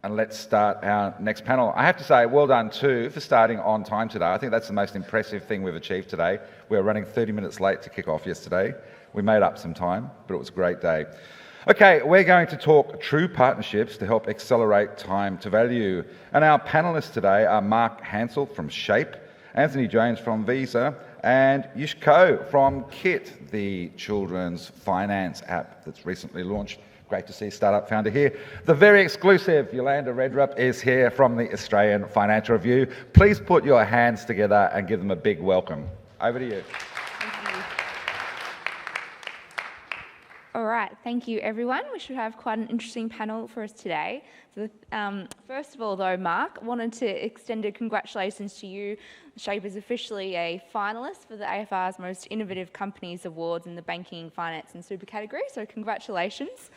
And let's start our next panel. I have to say, well done too for starting on time today. I think that's the most impressive thing we've achieved today. We were running 30 minutes late to kick off yesterday. We made up some time, but it was a great day. Okay, we're going to talk true partnerships to help accelerate time to value. And our panellists today are Mark Hansel from Shape, Anthony Jones from Visa, and Yish Ko from Kit, the children's finance app that's recently launched. Great to see startup founder here. The very exclusive Yolanda Redrup is here from the Australian Financial Review. Please put your hands together and give them a big welcome. Over to you. Thank you. All right, thank you everyone. We should have quite an interesting panel for us today. So, first of all though, Mark, wanted to extend a congratulations to you. Shape is officially a finalist for the AFR's Most Innovative Companies Awards in the Banking, Finance and Super category, so congratulations.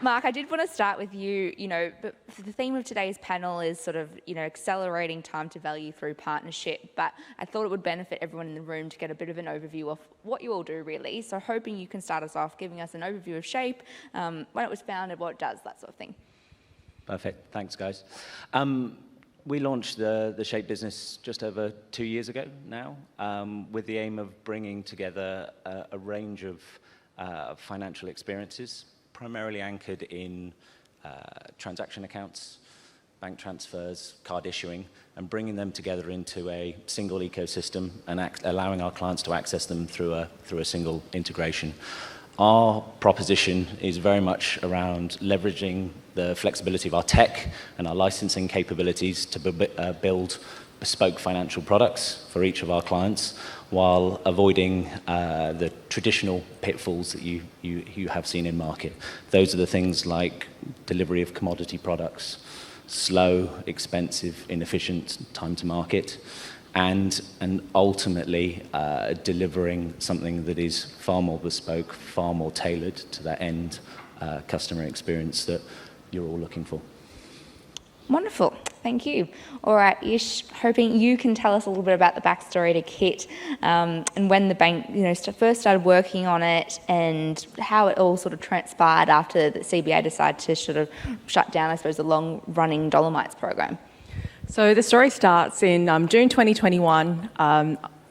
Mark, I did want to start with you, but the theme of today's panel is sort of, accelerating time to value through partnership, but I thought it would benefit everyone in the room to get a bit of an overview of what you all do really. So hoping you can start us off giving us an overview of Shape, when it was founded, what it does, that sort of thing. Perfect, thanks guys. We launched the Shape business just over 2 years ago now, with the aim of bringing together a range of financial experiences, primarily anchored in transaction accounts, bank transfers, card issuing, and bringing them together into a single ecosystem and allowing our clients to access them through a single integration. Our proposition is very much around leveraging the flexibility of our tech and our licensing capabilities to build bespoke financial products for each of our clients, while avoiding the traditional pitfalls that you have seen in market. Those are the things like delivery of commodity products, slow, expensive, inefficient time to market, and ultimately delivering something that is far more bespoke, far more tailored to that end customer experience that you're all looking for. Wonderful, thank you. All right, Ish, hoping you can tell us a little bit about the backstory to Kit, and when the bank, first started working on it, and how it all sort of transpired after the CBA decided to sort of shut down, I suppose, the long-running Dolomites program. So the story starts in June 2021.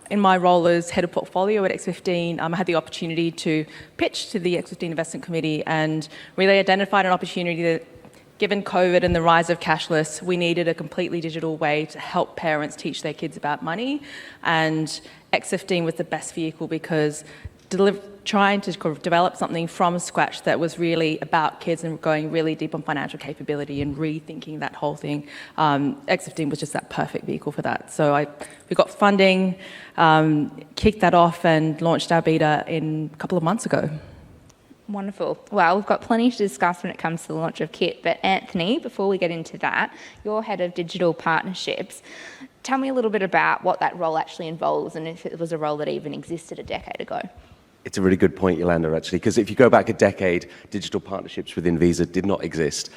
In my role as head of portfolio at X15, I had the opportunity to pitch to the X15 Investment Committee and really identified an opportunity that, given COVID and the rise of cashless, we needed a completely digital way to help parents teach their kids about money. And X15 was the best vehicle because trying to develop something from scratch that was really about kids and going really deep on financial capability and rethinking that whole thing, X15 was just that perfect vehicle for that. So we got funding, kicked that off and launched our beta a couple of months ago. Wonderful. Well, we've got plenty to discuss when it comes to the launch of Kit, but Anthony, before we get into that, you're head of digital partnerships. Tell me a little bit about what that role actually involves and if it was a role that even existed a decade ago. It's a really good point, Yolanda, actually, because if you go back a decade, digital partnerships within Visa did not exist.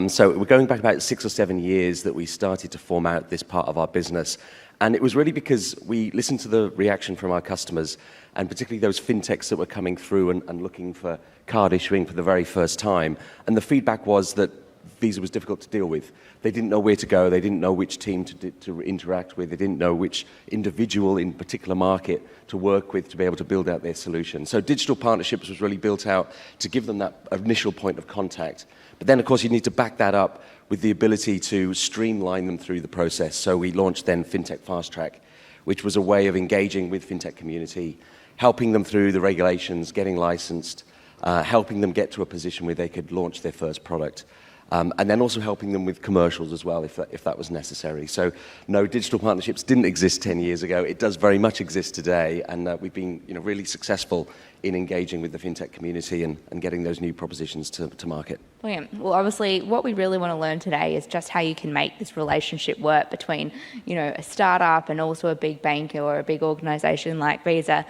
So we're going back about 6 or 7 years that we started to form out this part of our business. And it was really because we listened to the reaction from our customers, and particularly those fintechs that were coming through and looking for card issuing for the very first time. And the feedback was that Visa was difficult to deal with. They didn't know where to go. They didn't know which team to interact with. They didn't know which individual in particular market to work with to be able to build out their solution. So digital partnerships was really built out to give them that initial point of contact. But then, of course, you need to back that up with the ability to streamline them through the process. So we launched then FinTech Fast Track, which was a way of engaging with FinTech community, helping them through the regulations, getting licensed, helping them get to a position where they could launch their first product. And then also helping them with commercials as well, if that was necessary. So no, digital partnerships didn't exist 10 years ago. It does very much exist today, and we've been really successful in engaging with the fintech community and getting those new propositions to market. Brilliant. Well, obviously, what we really want to learn today is just how you can make this relationship work between, a startup and also a big bank or a big organisation like Visa.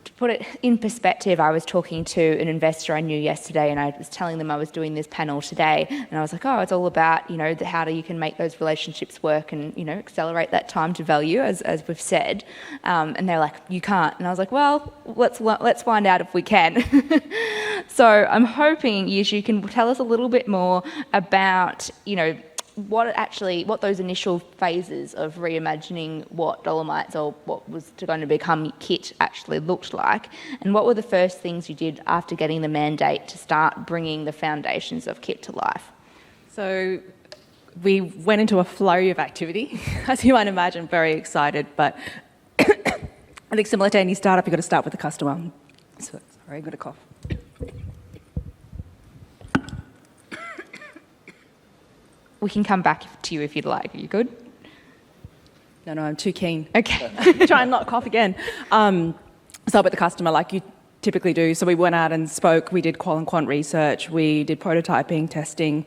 to put it in perspective, I was talking to an investor I knew yesterday, and I was telling them I was doing this panel today, and I was like, oh, it's all about, how you can make those relationships work and, accelerate that time to value, as we've said. And they're like, you can't. And I was like, well, let's find out if we can. So I'm hoping, Yish, you can tell us a little bit more about, what those initial phases of reimagining what Dolomites or what was going to become KIT actually looked like, and what were the first things you did after getting the mandate to start bringing the foundations of KIT to life? So we went into a flurry of activity, as you might imagine, very excited, but I think similar to any startup, you've got to start with the customer. Sorry, I've got a cough. We can come back to you if you'd like. Are you good? No, I'm too keen. Okay. Try and not cough again. Start with the customer like you typically do. So we went out and spoke. We did qual and quant research. We did prototyping, testing,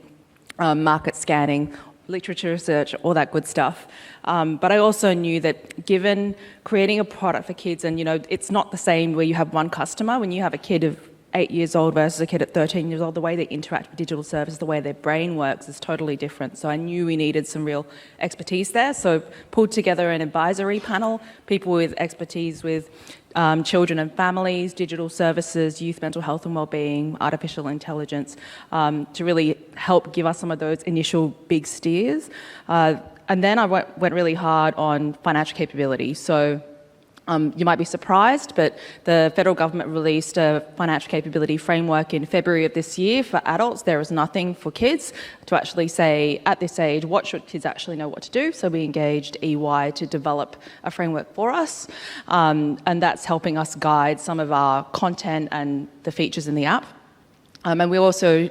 market scanning, literature research, all that good stuff. But I also knew that given creating a product for kids, and it's not the same where you have one customer. When you have a kid of 8 years old versus a kid at 13 years old, the way they interact with digital services, the way their brain works is totally different. So I knew we needed some real expertise there. So pulled together an advisory panel, people with expertise with children and families, digital services, youth mental health and wellbeing, artificial intelligence, to really help give us some of those initial big steers. And then I went really hard on financial capability. So you might be surprised, but the federal government released a financial capability framework in February of this year for adults. There is nothing for kids to actually say, at this age, what should kids actually know what to do? So we engaged EY to develop a framework for us, and that's helping us guide some of our content and the features in the app. And we also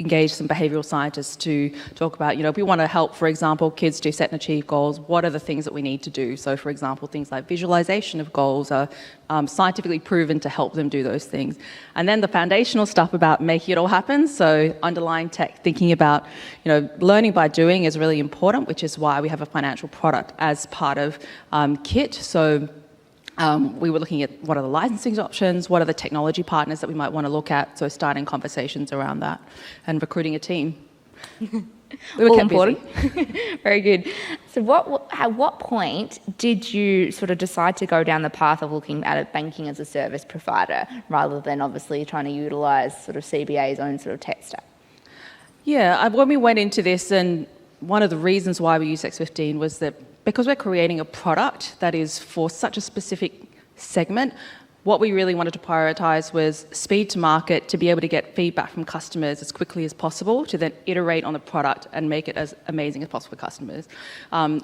engage some behavioural scientists to talk about, if we want to help, for example, kids to set and achieve goals, what are the things that we need to do? So, for example, things like visualisation of goals are scientifically proven to help them do those things. And then the foundational stuff about making it all happen, so underlying tech, thinking about, learning by doing is really important, which is why we have a financial product as part of KIT. So we were looking at what are the licensing options, what are the technology partners that we might want to look at, so starting conversations around that and recruiting a team. We were kept busy. Very good. So at what point did you sort of decide to go down the path of looking at a banking as a service provider rather than obviously trying to utilise sort of CBA's own sort of tech stack? Yeah, when we went into this, and one of the reasons why we used X15 was that because we're creating a product that is for such a specific segment, what we really wanted to prioritise was speed to market, to be able to get feedback from customers as quickly as possible, to then iterate on the product and make it as amazing as possible for customers.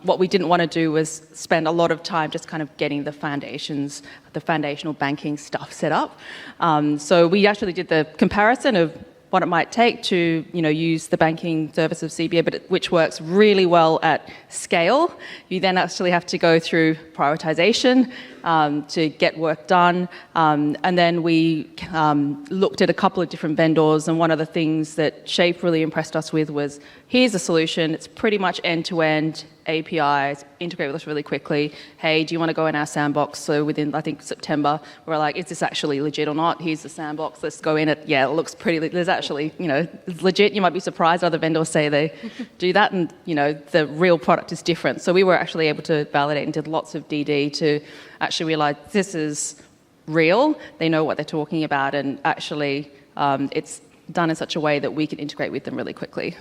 What we didn't want to do was spend a lot of time just kind of getting the foundations, the foundational banking stuff set up. So we actually did the comparison of what it might take to use the banking service of CBA, which works really well at scale. You then actually have to go through prioritisation to get work done. And then we looked at a couple of different vendors, and one of the things that Shape really impressed us with was, here's a solution, it's pretty much end-to-end APIs, integrate with us really quickly. Hey, do you want to go in our sandbox? So within, I think, September, we're like, is this actually legit or not? Here's the sandbox, let's go in it. Yeah, it looks pretty, there's actually, it's legit. You might be surprised other vendors say they do that, and, the real product is different. So we were actually able to validate and did lots of DD to actually realise this is real. They know what they're talking about, and actually it's done in such a way that we can integrate with them really quickly.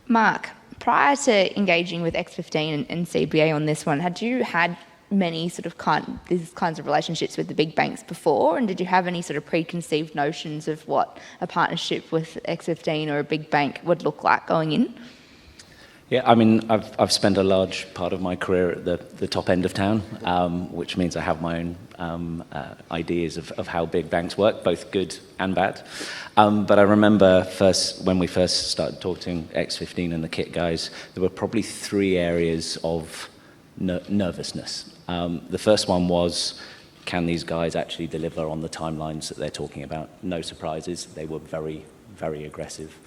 Mark, prior to engaging with X15 and CBA on this one, had you had many sort of these kinds of relationships with the big banks before, and did you have any sort of preconceived notions of what a partnership with X15 or a big bank would look like going in? Yeah, I mean, I've spent a large part of my career at the top end of town, which means I have my own ideas of how big banks work, both good and bad. But I remember when we first started talking X15 and the KIT guys, there were probably 3 areas of nervousness. The first one was, can these guys actually deliver on the timelines that they're talking about? No surprises, they were very, very aggressive.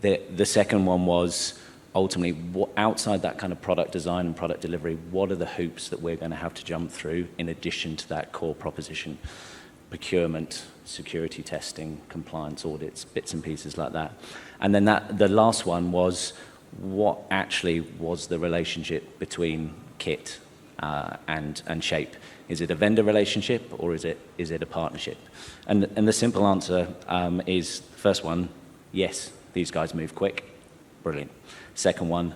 The second one was, ultimately, outside that kind of product design and product delivery, what are the hoops that we're going to have to jump through in addition to that core proposition? Procurement, security testing, compliance audits, bits and pieces like that. And then the last one was, what actually was the relationship between Kit and Shape? Is it a vendor relationship, or is it a partnership? And the simple answer is, first one, yes, these guys move quick. Brilliant. Second one,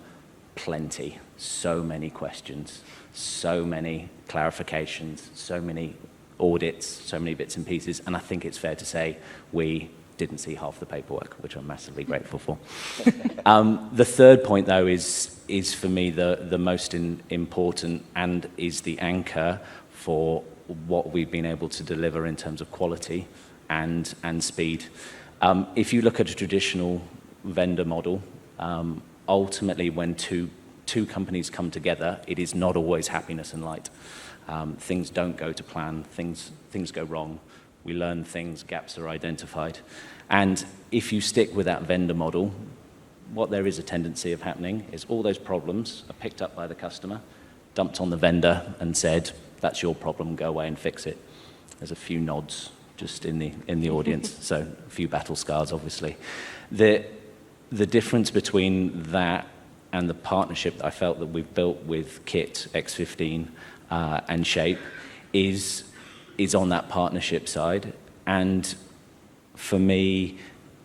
plenty. So many questions, so many clarifications, so many audits, so many bits and pieces. And I think it's fair to say we didn't see half the paperwork, which I'm massively grateful for. The third point, though, is for me the most important, and is the anchor for what we've been able to deliver in terms of quality and speed. If you look at a traditional vendor model, ultimately when two companies come together, it is not always happiness and light. Things don't go to plan, things go wrong. We learn things, gaps are identified. And if you stick with that vendor model, what there is a tendency of happening is all those problems are picked up by the customer, dumped on the vendor and said, that's your problem, go away and fix it. There's a few nods just in the audience, so a few battle scars, obviously. The difference between that and the partnership that I felt that we've built with Kit, X15, and Shape is on that partnership side. And for me,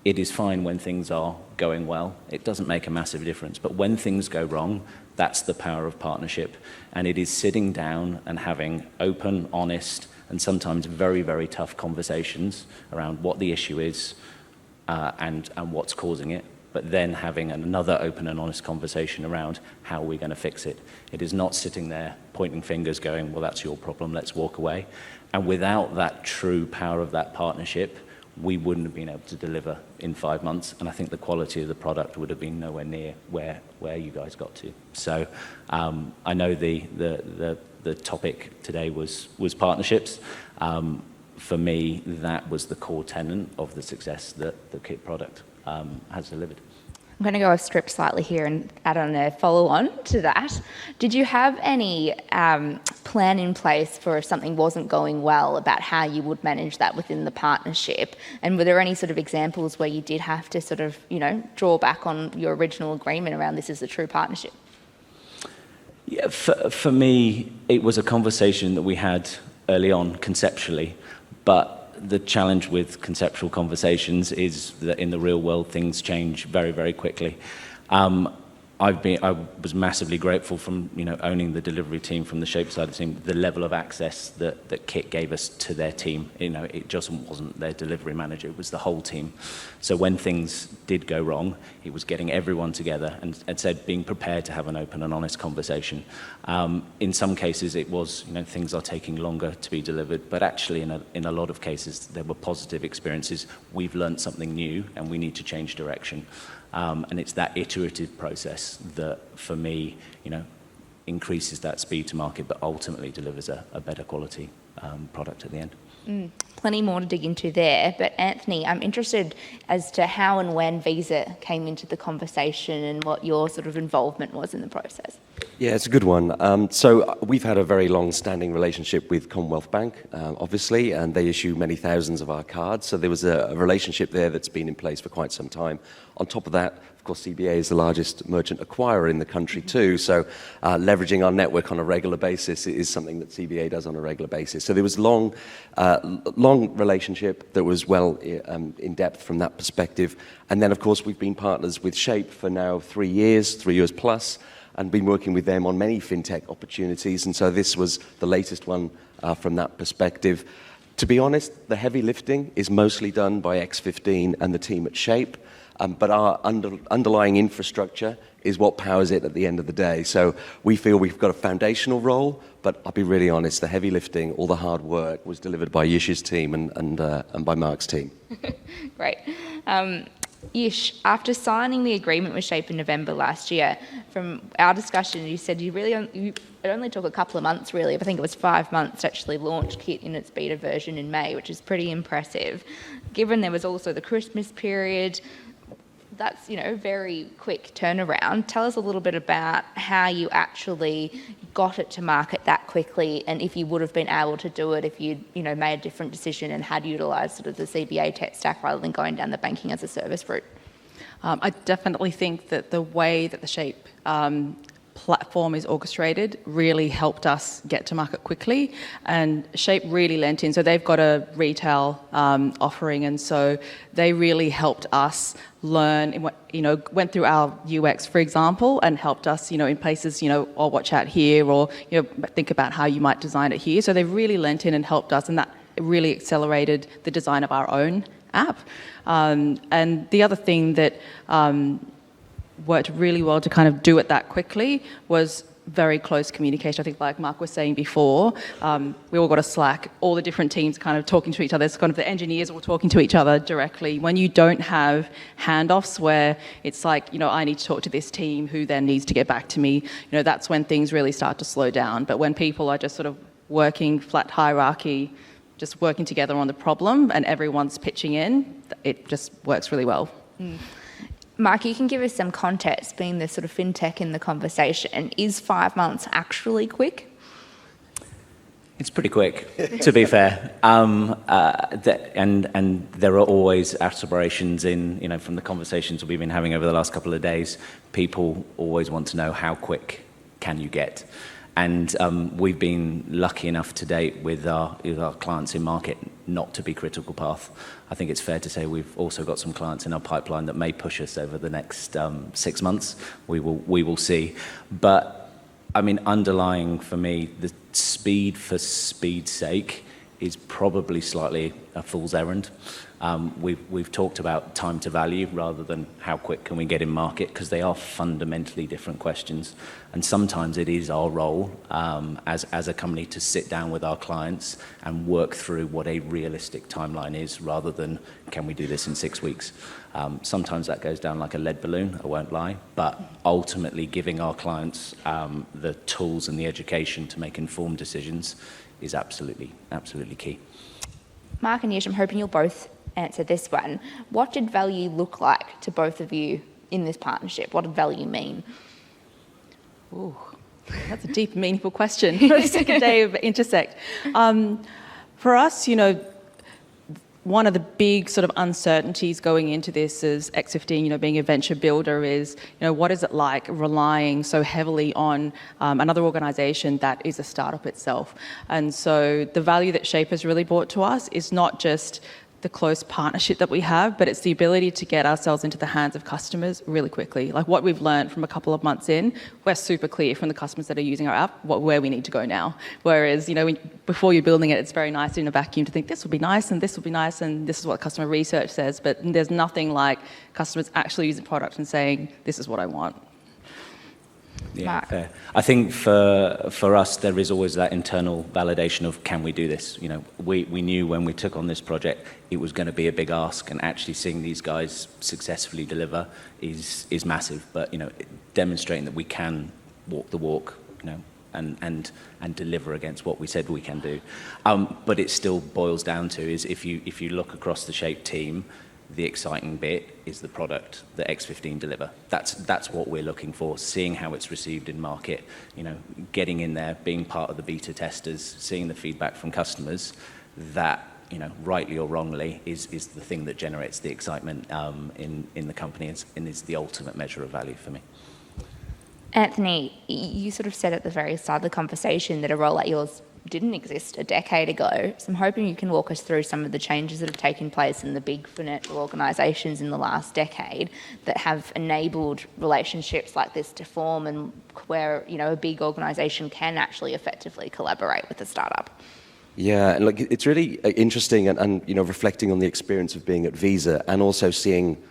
it is fine when things are going well. It doesn't make a massive difference. But when things go wrong, that's the power of partnership. And it is sitting down and having open, honest, and sometimes very, very tough conversations around what the issue is and what's causing it, but then having another open and honest conversation around how we're going to fix it. It is not sitting there pointing fingers going, well, that's your problem, let's walk away. And without that true power of that partnership, we wouldn't have been able to deliver in 5 months, and I think the quality of the product would have been nowhere near where you guys got to. So I know the topic today was partnerships. For me, that was the core tenet of the success that the Kit product has delivered. I'm going to go a strip slightly here and add on a follow-on to that. Did you have any plan in place for if something wasn't going well about how you would manage that within the partnership? And were there any sort of examples where you did have to sort of, draw back on your original agreement around this is a true partnership? Yeah, for me, it was a conversation that we had early on conceptually, but the challenge with conceptual conversations is that in the real world, things change very, very quickly. I was massively grateful from owning the delivery team from the Shape side of the team, the level of access that Kit gave us to their team. It just wasn't their delivery manager, it was the whole team. So when things did go wrong, it was getting everyone together and said being prepared to have an open and honest conversation. In some cases it was, things are taking longer to be delivered, but actually in a lot of cases there were positive experiences. We've learned something new and we need to change direction. And it's that iterative process that, for me, increases that speed to market, but ultimately delivers a better quality product at the end. Plenty more to dig into there, but Anthony, I'm interested as to how and when Visa came into the conversation and what your sort of involvement was in the process. Yeah, it's a good one. So we've had a very long-standing relationship with Commonwealth Bank, obviously, and they issue many thousands of our cards. So there was a relationship there that's been in place for quite some time. On top of that, of course, CBA is the largest merchant acquirer in the country too. So leveraging our network on a regular basis is something that CBA does on a regular basis. So there was long relationship that was well in depth from that perspective. And then, of course, we've been partners with Shape for now 3 years plus, and been working with them on many fintech opportunities. And so this was the latest one from that perspective. To be honest, the heavy lifting is mostly done by X15 and the team at Shape. But our underlying infrastructure is what powers it at the end of the day. So we feel we've got a foundational role, but I'll be really honest, the heavy lifting, all the hard work was delivered by Yish's team and by Mark's team. Great. Yish, after signing the agreement with Shape in November last year, from our discussion, you said it only took a couple of months, really. I think it was 5 months to actually launch Kit in its beta version in May, which is pretty impressive. Given there was also the Christmas period, That's, very quick turnaround. Tell us a little bit about how you actually got it to market that quickly, and if you would have been able to do it if you'd, made a different decision and had utilised sort of the CBA tech stack rather than going down the banking as a service route. I definitely think that the way that the Shape platform is orchestrated really helped us get to market quickly, and Shape really lent in. So they've got a retail offering, and so they really helped us learn, went through our UX, for example, and helped us, in places, or watch out here, or, think about how you might design it here. So they really lent in and helped us, and that really accelerated the design of our own app. And the other thing that worked really well to kind of do it that quickly was very close communication. I think, like Mark was saying before, we all got a Slack, all the different teams kind of talking to each other. It's kind of the engineers all talking to each other directly. When you don't have handoffs where it's like, I need to talk to this team who then needs to get back to me, that's when things really start to slow down. But when people are just sort of working flat hierarchy, just working together on the problem and everyone's pitching in, it just works really well. Mark, you can give us some context, being the sort of fintech in the conversation. Is 5 months actually quick? It's pretty quick, to be fair. And there are always aspirations in, from the conversations we've been having over the last couple of days. People always want to know how quick can you get. And we've been lucky enough to date with our clients in market not to be critical path. I think it's fair to say we've also got some clients in our pipeline that may push us over the next 6 months. We will see. But I mean, underlying for me, the speed for speed's sake is probably slightly a fool's errand. We've talked about time to value rather than how quick can we get in market, because they are fundamentally different questions. And sometimes it is our role as a company to sit down with our clients and work through what a realistic timeline is, rather than can we do this in 6 weeks. Sometimes that goes down like a lead balloon, I won't lie, but ultimately giving our clients the tools and the education to make informed decisions is absolutely key. Mark and Yash, I'm hoping you'll both answer this one. What did value look like to both of you in this partnership? What did value mean? Ooh, that's a deep, meaningful question for the second day of Intersekt. For us, one of the big sort of uncertainties going into this as X15, being a venture builder is, what is it like relying so heavily on another organisation that is a startup itself? And so the value that Shape has really brought to us is not just the close partnership that we have, but it's the ability to get ourselves into the hands of customers really quickly. Like what we've learned from a couple of months in, we're super clear from the customers that are using our app where we need to go now. Whereas, before you're building it, it's very nice in a vacuum to think this will be nice and this will be nice and this is what customer research says, but there's nothing like customers actually using the product and saying, this is what I want. Yeah, fair. I think for us, there is always that internal validation of, can we do this? We knew when we took on this project, it was going to be a big ask, and actually seeing these guys successfully deliver is massive. But, demonstrating that we can walk the walk, and deliver against what we said we can do. But it still boils down to is if you look across the Shape team, the exciting bit is the product that X15 deliver. That's what we're looking for, seeing how it's received in market, getting in there, being part of the beta testers, seeing the feedback from customers. That, rightly or wrongly, is the thing that generates the excitement in the company and is the ultimate measure of value for me. Anthony, you sort of said at the very start of the conversation that a role like yours didn't exist a decade ago. So I'm hoping you can walk us through some of the changes that have taken place in the big financial organisations in the last decade that have enabled relationships like this to form, and where, a big organisation can actually effectively collaborate with a startup. Yeah, and it's really interesting and reflecting on the experience of being at Visa and also seeing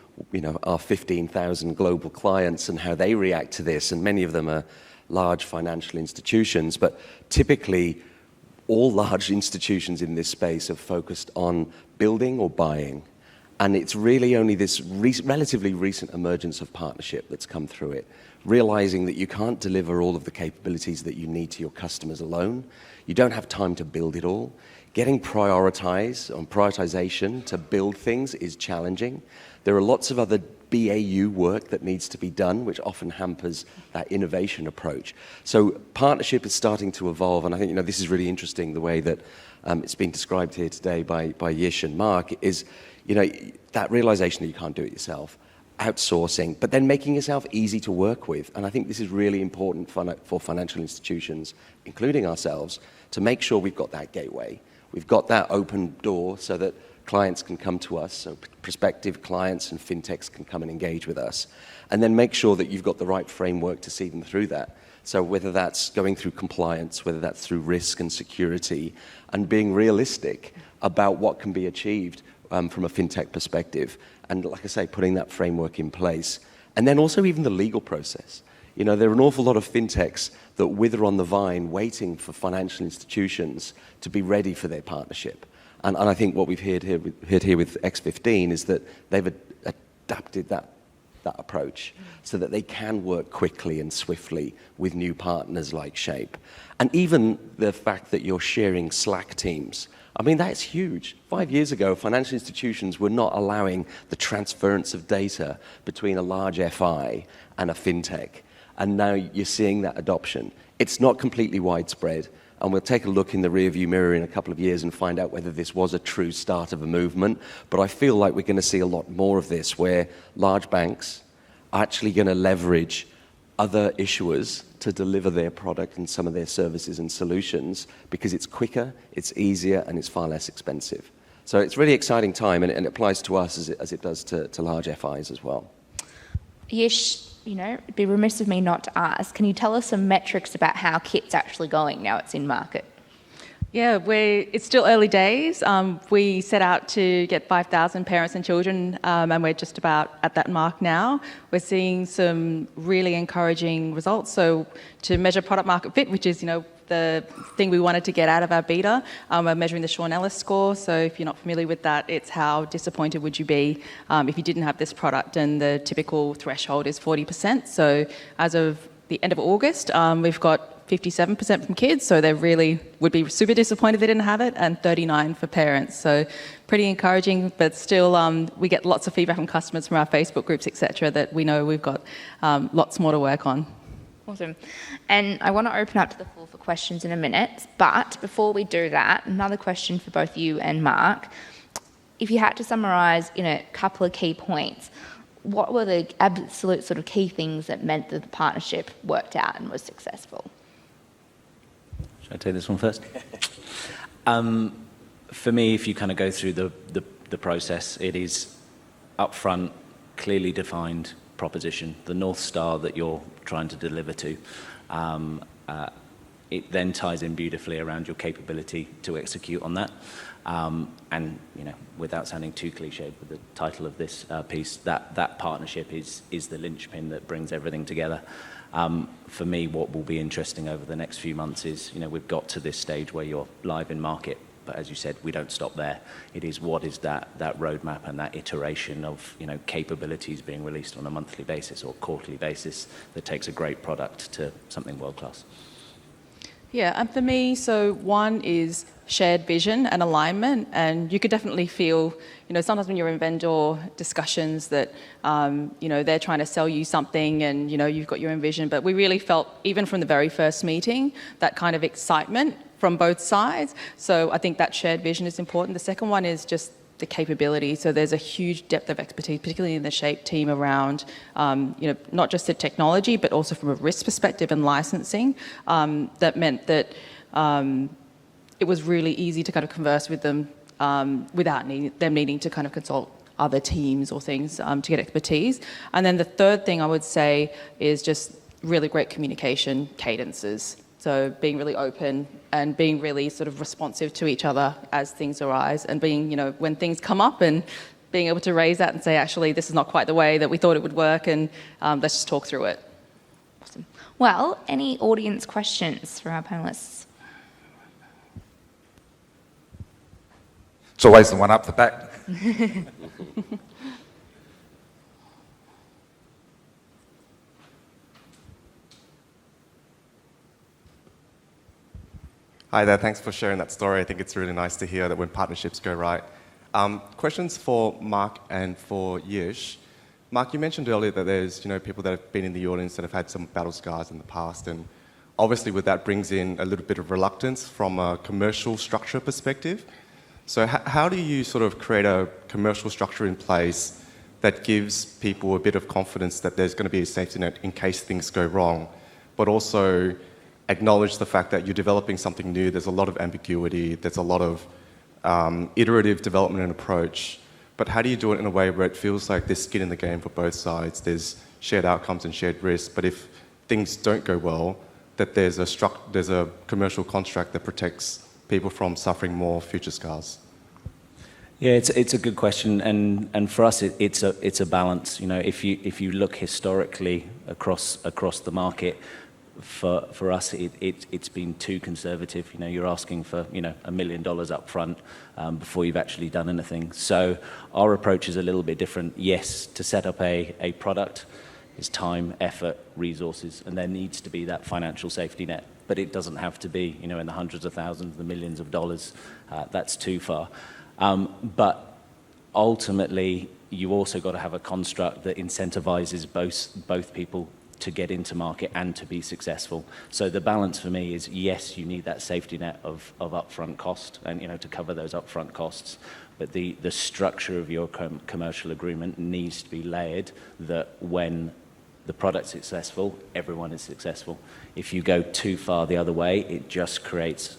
our 15,000 global clients and how they react to this, and many of them are large financial institutions, but typically all large institutions in this space have focused on building or buying. And it's really only this relatively recent emergence of partnership that's come through it, realizing that you can't deliver all of the capabilities that you need to your customers alone. You don't have time to build it all. Getting prioritization to build things is challenging. There are lots of other BAU work that needs to be done, which often hampers that innovation approach. So partnership is starting to evolve, and I think this is really interesting, the way that it's been described here today by Yish and Mark, is that realization that you can't do it yourself, outsourcing, but then making yourself easy to work with. And I think this is really important for financial institutions, including ourselves, to make sure we've got that gateway. We've got that open door so that clients can come to us, so prospective clients and fintechs can come and engage with us. And then make sure that you've got the right framework to see them through that. So whether that's going through compliance, whether that's through risk and security, and being realistic about what can be achieved from a fintech perspective. And like I say, putting that framework in place. And then also even the legal process. There are an awful lot of fintechs that wither on the vine waiting for financial institutions to be ready for their partnership. And I think what we've heard here with X15 is that they've adapted that approach so that they can work quickly and swiftly with new partners like Shape. And even the fact that you're sharing Slack teams, that's huge. 5 years ago, financial institutions were not allowing the transference of data between a large FI and a fintech. And now you're seeing that adoption. It's not completely widespread. And we'll take a look in the rearview mirror in a couple of years and find out whether this was a true start of a movement. But I feel like we're going to see a lot more of this, where large banks are actually going to leverage other issuers to deliver their product and some of their services and solutions, because it's quicker, it's easier, and it's far less expensive. So it's a really exciting time, and it applies to us as it does to large FIs as well. Yish, it'd be remiss of me not to ask, can you tell us some metrics about how Kit's actually going now it's in market? Yeah, it's still early days. We set out to get 5,000 parents and children, and we're just about at that mark now. We're seeing some really encouraging results. So to measure product market fit, which is the thing we wanted to get out of our beta, we're measuring the Sean Ellis score. So if you're not familiar with that, it's how disappointed would you be if you didn't have this product, and the typical threshold is 40%. So as of the end of August, we've got 57% from kids, so they really would be super disappointed if they didn't have it, and 39% for parents. So pretty encouraging, but still we get lots of feedback from customers from our Facebook groups, etc., that we know we've got lots more to work on. Awesome. And I want to open up to the floor for questions in a minute, but before we do that, another question for both you and Mark. If you had to summarise in a couple of key points, what were the absolute sort of key things that meant that the partnership worked out and was successful? Should I take this one first? For me, if you kind of go through the process, it is upfront, clearly defined proposition, the North Star that you're trying to deliver to. It then ties in beautifully around your capability to execute on that. And without sounding too cliched with the title of this piece, that partnership is the linchpin that brings everything together. For me, what will be interesting over the next few months is, we've got to this stage where you're live in market, but as you said, we don't stop there. It is what is that roadmap and that iteration of, capabilities being released on a monthly basis or quarterly basis that takes a great product to something world-class. Yeah, and for me, so one is shared vision and alignment, and you could definitely feel, sometimes when you're in vendor discussions that, they're trying to sell you something and, you've got your own vision, but we really felt, even from the very first meeting, that kind of excitement from both sides. So I think that shared vision is important. The second one is just the capability. So there's a huge depth of expertise, particularly in the Shape team, around, not just the technology, but also from a risk perspective and licensing. That meant that it was really easy to kind of converse with them without them needing to kind of consult other teams or things to get expertise. And then the third thing I would say is just really great communication cadences. So being really open and being really sort of responsive to each other as things arise, and being, when things come up, and being able to raise that and say, actually, this is not quite the way that we thought it would work, and let's just talk through it. Awesome. Well, any audience questions for our panellists? It's always the one up the back. Hi there, thanks for sharing that story. I think it's really nice to hear that when partnerships go right. Questions for Mark and for Yish. Mark, you mentioned earlier that there's people that have been in the audience that have had some battle scars in the past, and obviously with that brings in a little bit of reluctance from a commercial structure perspective. So how do you sort of create a commercial structure in place that gives people a bit of confidence that there's going to be a safety net in case things go wrong, but also acknowledge the fact that you're developing something new, there's a lot of ambiguity, there's a lot of iterative development and approach, but how do you do it in a way where it feels like there's skin in the game for both sides, there's shared outcomes and shared risks, but if things don't go well, that there's a commercial construct that protects people from suffering more future scars? Yeah, it's a good question, and for us it's a balance. If you look historically across the market, for us it's been too conservative. You're asking for $1 million up front before you've actually done anything. So our approach is a little bit different. Yes, to set up a product is time, effort, resources, and there needs to be that financial safety net. But it doesn't have to be in the hundreds of thousands, the millions of dollars. That's too far. But ultimately, you also got to have a construct that incentivizes both people to get into market and to be successful. So the balance for me is, yes, you need that safety net of upfront cost and to cover those upfront costs, but the structure of your commercial agreement needs to be layered that when the product's successful, everyone is successful. If you go too far the other way, it just creates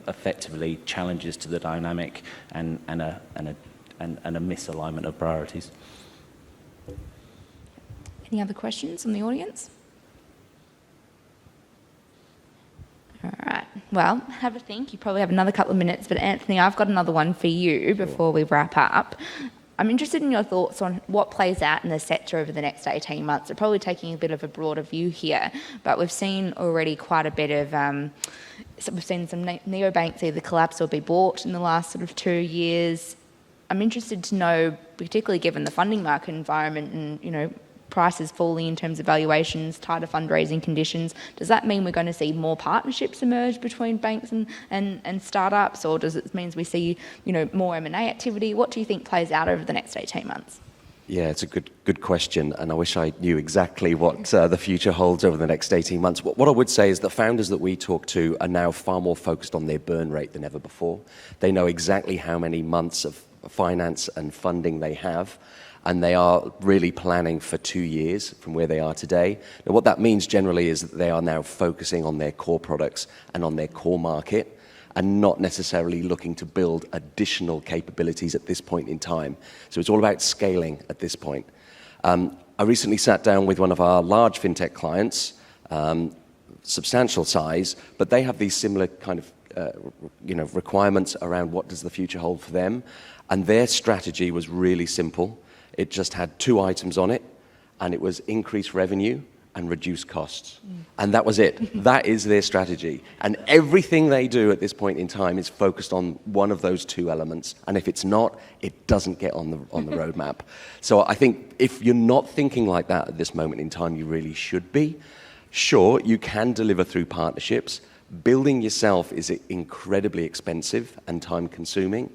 effectively challenges to the dynamic and a misalignment of priorities. Any other questions from the audience? All right. Well, have a think. You probably have another couple of minutes, but Anthony, I've got another one for you before we wrap up. I'm interested in your thoughts on what plays out in the sector over the next 18 months. We're probably taking a bit of a broader view here, but we've seen already quite a bit of, we've seen some neobanks either collapse or be bought in the last sort of 2 years. I'm interested to know, particularly given the funding market environment and, prices falling in terms of valuations, tighter fundraising conditions, does that mean we're going to see more partnerships emerge between banks and startups, or does it mean we see more M&A activity? What do you think plays out over the next 18 months? Yeah, it's a good question, and I wish I knew exactly what the future holds over the next 18 months. What I would say is the founders that we talk to are now far more focused on their burn rate than ever before. They know exactly how many months of finance and funding they have, and they are really planning for 2 years from where they are today. Now, what that means generally is that they are now focusing on their core products and on their core market, and not necessarily looking to build additional capabilities at this point in time. So it's all about scaling at this point. I recently sat down with one of our large FinTech clients, substantial size, but they have these similar kind of requirements around what does the future hold for them. And their strategy was really simple. It just had 2 items on it, and it was increase revenue and reduce costs. And that was it. That is their strategy. And everything they do at this point in time is focused on one of those 2 elements. And if it's not, it doesn't get on the roadmap. So I think if you're not thinking like that at this moment in time, you really should be. Sure, you can deliver through partnerships. Building yourself is incredibly expensive and time-consuming.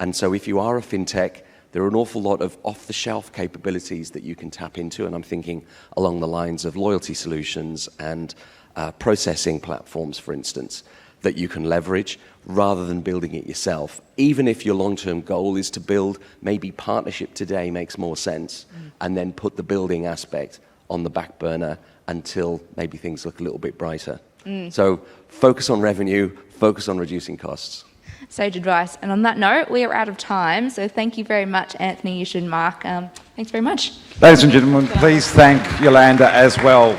And so if you are a FinTech, there are an awful lot of off-the-shelf capabilities that you can tap into, and I'm thinking along the lines of loyalty solutions and processing platforms, for instance, that you can leverage rather than building it yourself. Even if your long-term goal is to build, maybe partnership today makes more sense, and then put the building aspect on the back burner until maybe things look a little bit brighter. So focus on revenue, focus on reducing costs. Sage advice. And on that note, we are out of time. So thank you very much, Anthony, Yish and Mark. Thanks very much. Ladies and gentlemen, please thank Yolanda as well.